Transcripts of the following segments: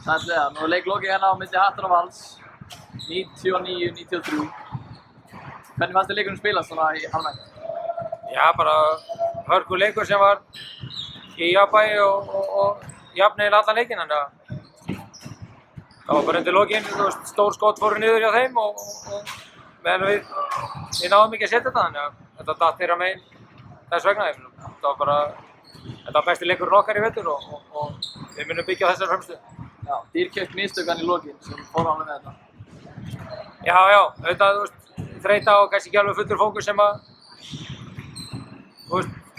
Sætlega, nú er leiklokið hérna á milli Hattar og Vals, 99-93. Hvernig fannst þér leikurinn spilast svona í almennt? Já, bara hörku leikur sem var í jafnvægi og jafn allan leikinn, þannig að það var bara undir lokinn, stór skot fóru niður hjá þeim og meðan við náðum ekki að setja þetta, þannig að þetta datt þeirra megin þess vegna. Þetta var besti leikurinn okkar í vetur og við munum byggja á þessari framstöðu. Já, dýrkeypt mistök í lokinn sem fór alveg með þetta. Já, auðvitað, þreyta og kannski ekki alveg fullur fókus sem að,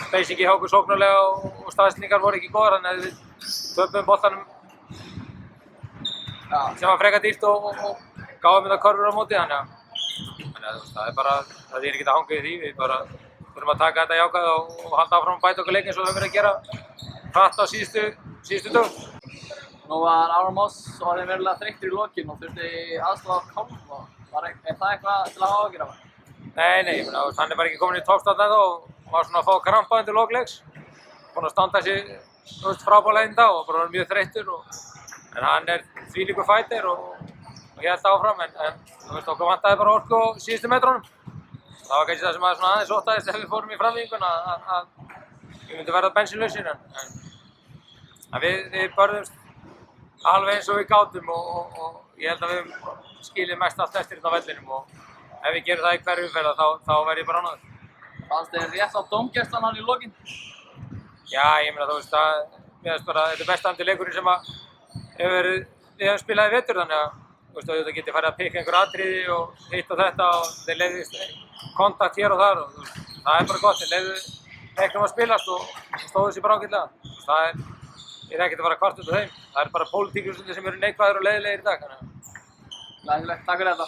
basic hjá okkur sóknarlega og staðsendingar voru ekki góðar, þannig að við töpuðum boltanum sem var frekar dýrt og gáðum þetta körfur á móti, þannig að það er bara, það er ekkert að hanga í því, við bara þurfum að taka þetta jákvæð og halda áfram að bæta okkur leik eins og við höfum verið að gera hratt á síðustu dögum. Nú var Aron Moss orðinn verulega þreyttur í lokinn og þurfti aðstoð á kálfa. Er það eitthvað til að hafa áhyggjur af? Nei, ég meina, hann er bara ekki komin í toppstart ennþá og var svona að fá krampa undir lok leiks. Búinn að standa sig frábærlega í dag og bara var mjög þreyttur en hann er þvílíkur fighter og hélt áfram en okkur vantaði bara orku á síðustu metrunum. Það var kannski það sem aðeins óttaðist ef við fórum í framlíkinguna að við myndum verða bensínlausir en við börðumst alveg eins og við gátum og ég held að við höfum skilið mest allt eftir þetta á vellinum og ef við gerum það í hverju umferð þá verð ég bara ánægður. Fannst þér rétt á dómgæslan hann í lokinn? Já, ég meina mér finnst bara þetta er besti leikurinn sem við höfum spilað í vetur þannig að auðvitað geti farið að pikka einhver atriði og hitt og þetta og þeir leiðist kontakt hér og þar og það er bara gott, þeir leiðu leiknum að spilast og stóðu sér bara ágætlega. Ég er ekkert að fara að kvarta út af þeim. Það er bara pólitíkur sem eru neikvæðir og leiðilegir í dag. Glæsilegt, takk fyrir þetta.